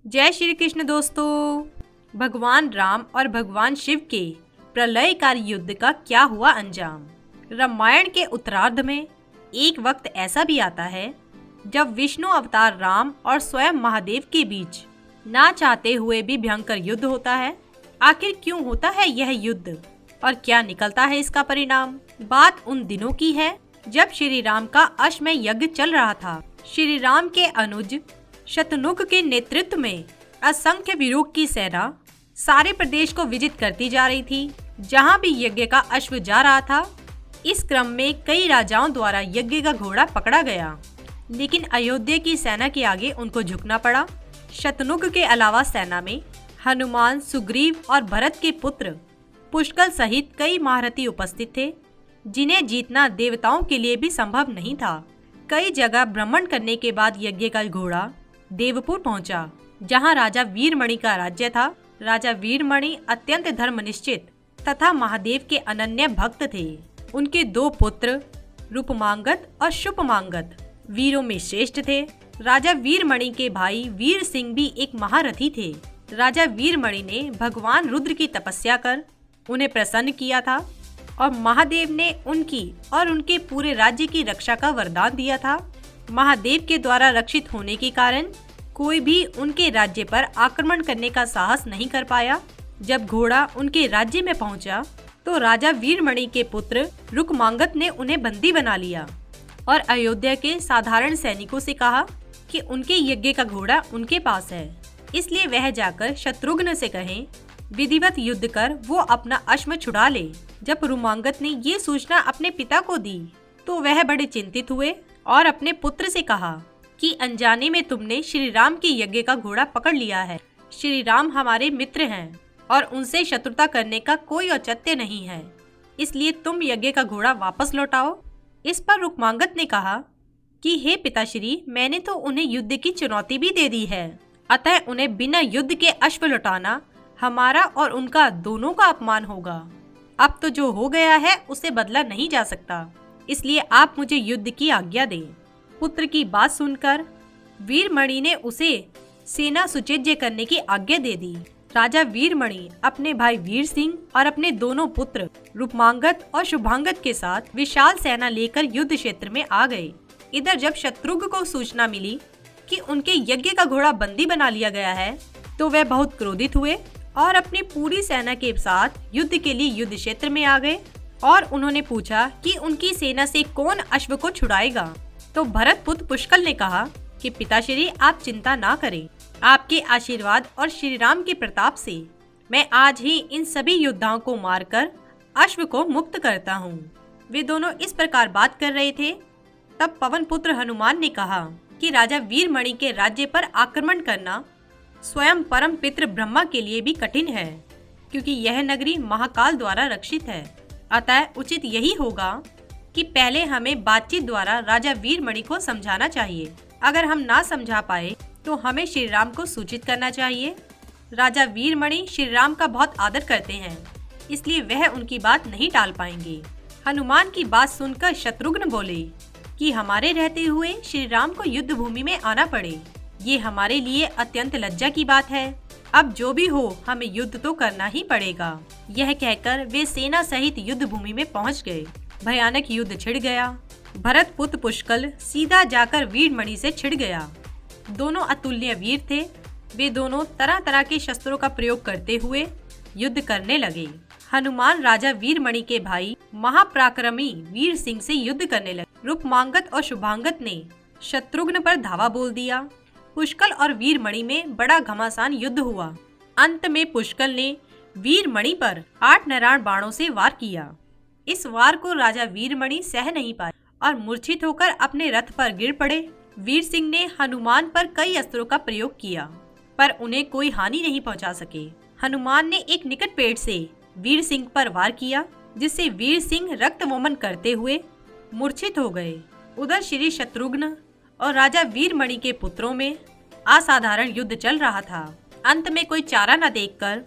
जय श्री कृष्ण दोस्तों। भगवान राम और भगवान शिव के प्रलयकारी युद्ध का क्या हुआ अंजाम। रामायण के उत्तरार्ध में एक वक्त ऐसा भी आता है जब विष्णु अवतार राम और स्वयं महादेव के बीच ना चाहते हुए भी भयंकर युद्ध होता है। आखिर क्यों होता है यह युद्ध और क्या निकलता है इसका परिणाम। बात उन दिनों की है जब श्री राम का अश्वमेध यज्ञ चल रहा था। श्री राम के अनुज शतनुग के नेतृत्व में असंख्य वीरों की सेना सारे प्रदेश को विजित करती जा रही थी। जहां भी यज्ञ का अश्व जा रहा था, इस क्रम में कई राजाओं द्वारा यज्ञ का घोड़ा पकड़ा गया, लेकिन अयोध्या की सेना के आगे उनको झुकना पड़ा। शतनुग के अलावा सेना में हनुमान, सुग्रीव और भरत के पुत्र पुष्कल सहित कई महारथी उपस्थित थे, जिन्हें जीतना देवताओं के लिए भी संभव नहीं था। कई जगह भ्रमण करने के बाद यज्ञ का घोड़ा देवपुर पहुंचा, जहां राजा वीरमणि का राज्य था। राजा वीरमणि अत्यंत धर्मनिश्चित तथा महादेव के अनन्य भक्त थे। उनके दो पुत्र रूपमांगत और शुभमांगत वीरों में श्रेष्ठ थे। राजा वीरमणि के भाई वीर सिंह भी एक महारथी थे। राजा वीरमणि ने भगवान रुद्र की तपस्या कर उन्हें प्रसन्न किया था और महादेव ने उनकी और उनके पूरे राज्य की रक्षा का वरदान दिया था। महादेव के द्वारा रक्षित होने के कारण कोई भी उनके राज्य पर आक्रमण करने का साहस नहीं कर पाया। जब घोड़ा उनके राज्य में पहुंचा तो राजा वीरमणि के पुत्र रुकमांगत ने उन्हें बंदी बना लिया और अयोध्या के साधारण सैनिकों से कहा कि उनके यज्ञ का घोड़ा उनके पास है, इसलिए वह जाकर शत्रुघ्न से कहें विधिवत युद्ध कर वो अपना अश्व छुड़ा ले। जब रुमांगत ने ये सूचना अपने पिता को दी तो वह बड़े चिंतित हुए और अपने पुत्र से कहा कि अनजाने में तुमने श्री राम के यज्ञ का घोड़ा पकड़ लिया है। श्री राम हमारे मित्र हैं और उनसे शत्रुता करने का कोई औचित्य नहीं है, इसलिए तुम यज्ञ का घोड़ा वापस लौटाओ। इस पर रुकमांगत ने कहा कि हे पिताश्री, मैंने तो उन्हें युद्ध की चुनौती भी दे दी है, अतः उन्हें बिना युद्ध के अश्व लौटाना हमारा और उनका दोनों का अपमान होगा। अब तो जो हो गया है उसे बदला नहीं जा सकता, इसलिए आप मुझे युद्ध की आज्ञा दें। पुत्र की बात सुनकर वीरमणि ने उसे सेना सुचेज्य करने की आज्ञा दे दी। राजा वीरमणि अपने भाई वीर सिंह और अपने दोनों पुत्र रूपमांगत और शुभांगत के साथ विशाल सेना लेकर युद्ध क्षेत्र में आ गए। इधर जब शत्रुघ्न को सूचना मिली कि उनके यज्ञ का घोड़ा बंदी बना लिया गया है, तो वह बहुत क्रोधित हुए और अपनी पूरी सेना के साथ युद्ध के लिए युद्ध क्षेत्र में आ गए और उन्होंने पूछा कि उनकी सेना से कौन अश्व को छुड़ाएगा। तो भरत पुत्र पुष्कल ने कहा कि पिताश्री, आप चिंता ना करें, आपके आशीर्वाद और श्री राम के प्रताप से मैं आज ही इन सभी योद्धाओं को मारकर अश्व को मुक्त करता हूँ। वे दोनों इस प्रकार बात कर रहे थे, तब पवन पुत्र हनुमान ने कहा कि राजा वीरमणि के राज्य पर आक्रमण करना स्वयं परम पितृ ब्रह्मा के लिए भी कठिन है, क्योंकि यह नगरी महाकाल द्वारा रक्षित है। अतः उचित यही होगा कि पहले हमें बातचीत द्वारा राजा वीरमणि को समझाना चाहिए। अगर हम ना समझा पाए तो हमें श्री राम को सूचित करना चाहिए। राजा वीरमणि श्री राम का बहुत आदर करते हैं, इसलिए वह उनकी बात नहीं टाल पाएंगे। हनुमान की बात सुनकर शत्रुघ्न बोले कि हमारे रहते हुए श्री राम को युद्ध भूमि में आना पड़े, ये हमारे लिए अत्यंत लज्जा की बात है। अब जो भी हो, हमें युद्ध तो करना ही पड़ेगा। यह कहकर वे सेना सहित युद्ध भूमि में पहुंच गए। भयानक युद्ध छिड़ गया। भरत पुत्र पुष्कल सीधा जाकर वीरमणि से छिड़ गया। दोनों अतुल्य वीर थे। वे दोनों तरह तरह के शस्त्रों का प्रयोग करते हुए युद्ध करने लगे। हनुमान राजा वीरमणि के भाई महापराक्रमी वीर सिंह से युद्ध करने लगे। रूपमांगत और शुभांगत ने शत्रुघ्न पर धावा बोल दिया। पुष्कल और वीरमणि में बड़ा घमासान युद्ध हुआ। अंत में पुष्कल ने वीरमणि पर 8 नराण बाणों से वार किया। इस वार को राजा वीरमणि सह नहीं पाए और मूर्छित होकर अपने रथ पर गिर पड़े। वीर सिंह ने हनुमान पर कई अस्त्रों का प्रयोग किया, पर उन्हें कोई हानि नहीं पहुंचा सके। हनुमान ने एक निकट पेड़ से वीर सिंह पर वार किया, जिससे वीर सिंह रक्तमोमन करते हुए मूर्छित हो गए। उधर श्री शत्रुघ्न और राजा वीरमणि के पुत्रों में असाधारण युद्ध चल रहा था। अंत में कोई चारा न देखकर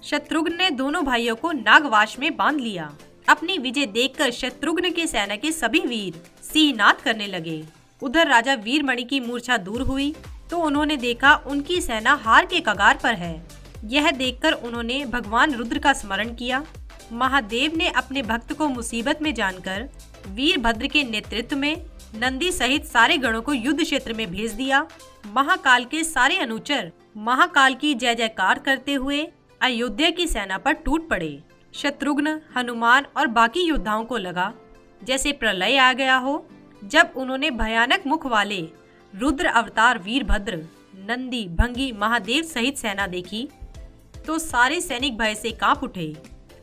शत्रुघ्न ने दोनों भाइयों को नागवास में बांध लिया। अपनी विजय देखकर शत्रुघ्न की सेना के सभी वीर सिंहनाद करने लगे। उधर राजा वीरमणि की मूर्छा दूर हुई तो उन्होंने देखा उनकी सेना हार के कगार पर है। यह देखकर उन्होंने भगवान रुद्र का स्मरण किया। महादेव ने अपने भक्त को मुसीबत में जानकर वीरभद्र के नेतृत्व में नंदी सहित सारे गणों को युद्ध क्षेत्र में भेज दिया। महाकाल के सारे अनुचर महाकाल की जय जयकार करते हुए अयोध्या की सेना पर टूट पड़े। शत्रुघ्न, हनुमान और बाकी योद्धाओं को लगा जैसे प्रलय आ गया हो। जब उन्होंने भयानक मुख वाले रुद्र अवतार वीरभद्र, नंदी, भंगी, महादेव सहित सेना देखी तो सारे सैनिक भय से कांप उठे।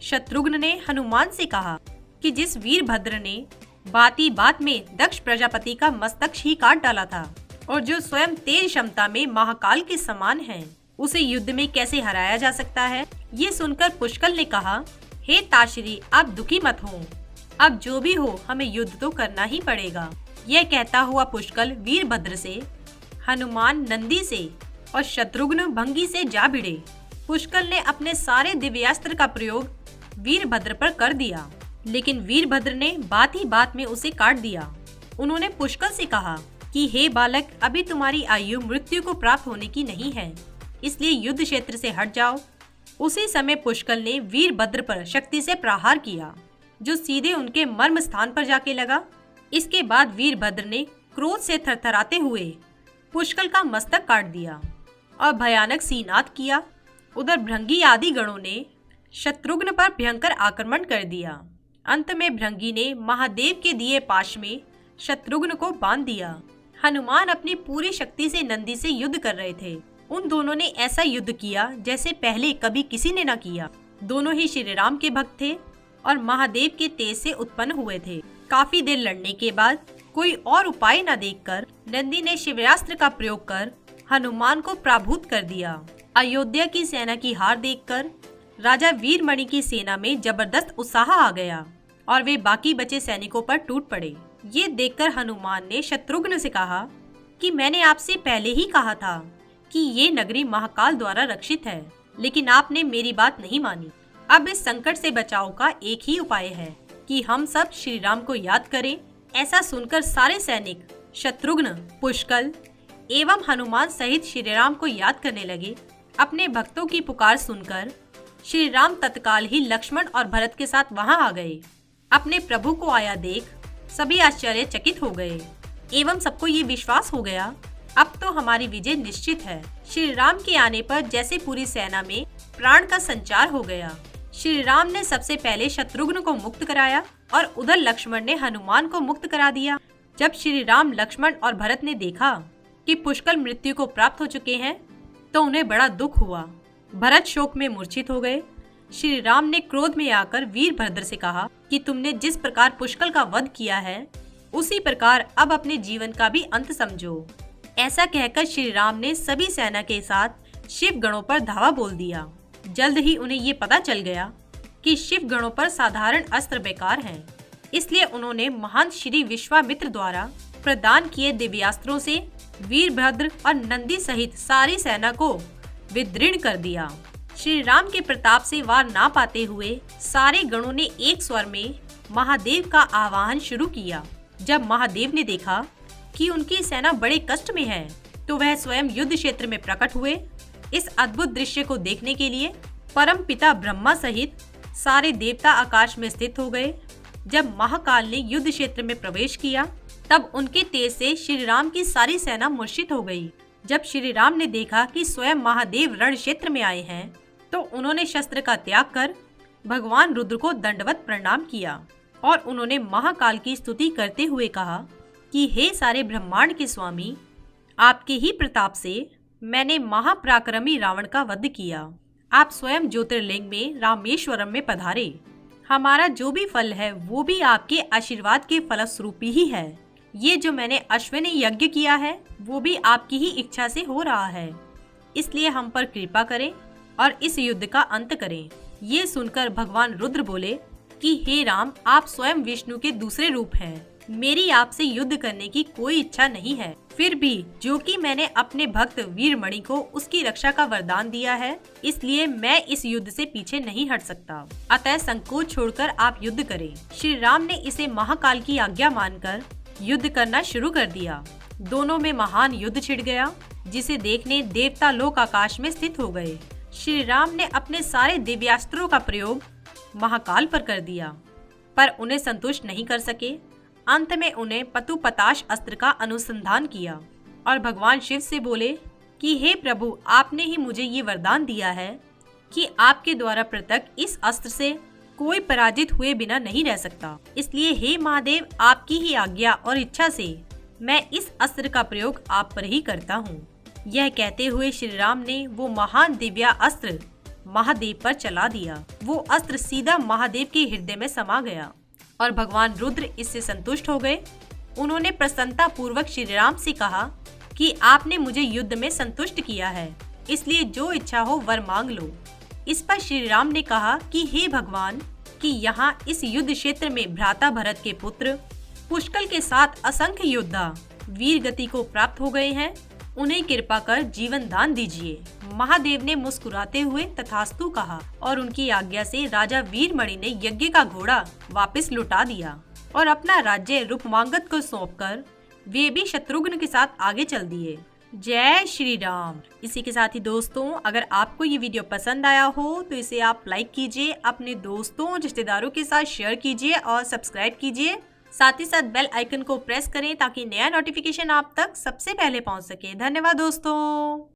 शत्रुघ्न ने हनुमान से कहा कि जिस वीरभद्र ने बाती बात में दक्ष प्रजापति का मस्तक ही काट डाला था और जो स्वयं तेज क्षमता में महाकाल के समान है, उसे युद्ध में कैसे हराया जा सकता है। ये सुनकर पुष्कल ने कहा, हे ताश्री, आप दुखी मत हो, अब जो भी हो हमें युद्ध तो करना ही पड़ेगा। यह कहता हुआ पुष्कल वीरभद्र से, हनुमान, नंदी से और शत्रुघ्न, भंगी से जा भिड़े। पुष्कल ने अपने सारे दिव्यास्त्र का प्रयोग वीरभद्र पर कर दिया, लेकिन वीरभद्र ने बात ही बात में उसे काट दिया। उन्होंने पुष्कल से कहा कि हे बालक, अभी तुम्हारी आयु मृत्यु को प्राप्त होने की नहीं है, इसलिए युद्ध क्षेत्र से हट जाओ। उसी समय पुष्कल ने वीरभद्र पर शक्ति से प्रहार किया, जो सीधे उनके मर्म स्थान पर जाके लगा। इसके बाद वीरभद्र ने क्रोध से थरथराते हुए पुष्कल का मस्तक काट दिया और भयानक सीनाद किया। उधर भृंगी आदि गणों ने शत्रुघ्न पर भयंकर आक्रमण कर दिया। अंत में भृंगी ने महादेव के दिए पाश में शत्रुघ्न को बांध दिया। हनुमान अपनी पूरी शक्ति से नंदी से युद्ध कर रहे थे। उन दोनों ने ऐसा युद्ध किया जैसे पहले कभी किसी ने न किया। दोनों ही श्री राम के भक्त थे और महादेव के तेज से उत्पन्न हुए थे। काफी देर लड़ने के बाद कोई और उपाय न देखकर नंदी ने शिवास्त्र का प्रयोग कर हनुमान को पराभूत कर दिया। अयोध्या की सेना की हार देखकर राजा वीरमणि की सेना में जबरदस्त उत्साह आ गया और वे बाकी बचे सैनिकों पर टूट पड़े। ये देखकर हनुमान ने शत्रुघ्न से कहा कि मैंने आपसे पहले ही कहा था कि ये नगरी महाकाल द्वारा रक्षित है, लेकिन आपने मेरी बात नहीं मानी। अब इस संकट से बचाव का एक ही उपाय है कि हम सब श्री राम को याद करें। ऐसा सुनकर सारे सैनिक शत्रुघ्न, पुष्कल एवं हनुमान सहित श्री राम को याद करने लगे। अपने भक्तों की पुकार सुनकर श्री राम तत्काल ही लक्ष्मण और भरत के साथ वहां आ गए। अपने प्रभु को आया देख सभी आश्चर्यचकित हो गए एवं सबको ये विश्वास हो गया, अब तो हमारी विजय निश्चित है। श्री राम के आने पर जैसे पूरी सेना में प्राण का संचार हो गया। श्री राम ने सबसे पहले शत्रुघ्न को मुक्त कराया और उधर लक्ष्मण ने हनुमान को मुक्त करा दिया। जब श्री राम, लक्ष्मण और भरत ने देखा कि पुष्कल मृत्यु को प्राप्त हो चुके हैं, तो उन्हें बड़ा दुख हुआ। भरत शोक में मूर्छित हो गए। श्री राम ने क्रोध में आकर वीरभद्र से कहा कि तुमने जिस प्रकार पुष्कल का वध किया है, उसी प्रकार अब अपने जीवन का भी अंत समझो। ऐसा कहकर श्री राम ने सभी सेना के साथ शिव गणों पर धावा बोल दिया। जल्द ही उन्हें ये पता चल गया कि शिव गणों पर साधारण अस्त्र बेकार हैं, इसलिए उन्होंने महान श्री विश्वामित्र द्वारा प्रदान किए दिव्यास्त्रों से वीरभद्र और नंदी सहित सारी सेना को विदीर्ण कर दिया। श्री राम के प्रताप से वार ना पाते हुए सारे गणों ने एक स्वर में महादेव का आवाहन शुरू किया। जब महादेव ने देखा कि उनकी सेना बड़े कष्ट में है, तो वह स्वयं युद्ध क्षेत्र में प्रकट हुए। इस अद्भुत दृश्य को देखने के लिए परम पिता ब्रह्मा सहित सारे देवता आकाश में स्थित हो गए। जब महाकाल ने युद्ध क्षेत्र में प्रवेश किया, तब उनके तेज से श्री राम की सारी सेना मूर्छित हो गई। जब श्री राम ने देखा कि स्वयं महादेव रण क्षेत्र में आए हैं, तो उन्होंने शस्त्र का त्याग कर भगवान रुद्र को दंडवत प्रणाम किया और उन्होंने महाकाल की स्तुति करते हुए कहा कि हे सारे ब्रह्मांड के स्वामी, आपके ही प्रताप से मैंने महापराक्रमी रावण का वध किया। आप स्वयं ज्योतिर्लिंग में रामेश्वरम में पधारे। हमारा जो भी फल है वो भी आपके आशीर्वाद के फलस्वरूप ही है। ये जो मैंने अश्विनी यज्ञ किया है वो भी आपकी ही इच्छा से हो रहा है, इसलिए हम पर कृपा करें और इस युद्ध का अंत करें। ये सुनकर भगवान रुद्र बोले कि हे राम, आप स्वयं विष्णु के दूसरे रूप हैं। मेरी आपसे युद्ध करने की कोई इच्छा नहीं है, फिर भी जो कि मैंने अपने भक्त वीरमणि को उसकी रक्षा का वरदान दिया है, इसलिए मैं इस युद्ध से पीछे नहीं हट सकता। अतः संकोच छोड़कर आप युद्ध करें। श्री राम ने इसे महाकाल की आज्ञा मानकर युद्ध करना शुरू कर दिया। दोनों में महान युद्ध छिड़ गया। जिसे देखने देवता लोक आकाश में स्थित हो गए। श्री राम ने अपने सारे दिव्यास्त्रों का प्रयोग महाकाल पर कर दिया, पर उन्हें संतुष्ट नहीं कर सके। अंत में उन्हें पतुपताश अस्त्र का अनुसंधान किया और भगवान शिव से बोले कि हे प्रभु, आपने ही मुझे ये वरदान दिया है कि आपके द्वारा पृथक इस अस्त्र से कोई पराजित हुए बिना नहीं रह सकता। इसलिए हे महादेव, आपकी ही आज्ञा और इच्छा से मैं इस अस्त्र का प्रयोग आप पर ही करता हूँ। यह कहते हुए श्री राम ने वो महान दिव्या अस्त्र महादेव पर चला दिया। वो अस्त्र सीधा महादेव के हृदय में समा गया और भगवान रुद्र इससे संतुष्ट हो गए। उन्होंने प्रसन्नता पूर्वक श्री राम से कहा कि आपने मुझे युद्ध में संतुष्ट किया है, इसलिए जो इच्छा हो वर मांग लो। इस पर श्री राम ने कहा कि हे भगवान, कि यहाँ इस युद्ध क्षेत्र में भ्राता भरत के पुत्र पुष्कल के साथ असंख्य योद्धा वीर गति को प्राप्त हो गए हैं, उन्हें कृपा कर जीवन दान दीजिए। महादेव ने मुस्कुराते हुए तथास्तु कहा और उनकी आज्ञा से राजा वीरमणि ने यज्ञ का घोड़ा वापस लौटा दिया और अपना राज्य रुक्मांगद को सौंपकर वे भी शत्रुघ्न के साथ आगे चल दिए। जय श्री राम। इसी के साथ ही दोस्तों, अगर आपको ये वीडियो पसंद आया हो तो इसे आप लाइक कीजिए, अपने दोस्तों रिश्तेदारों के साथ शेयर कीजिए और सब्सक्राइब कीजिए। साथ ही साथ बेल आइकन को प्रेस करें ताकि नया नोटिफिकेशन आप तक सबसे पहले पहुंच सके। धन्यवाद दोस्तों।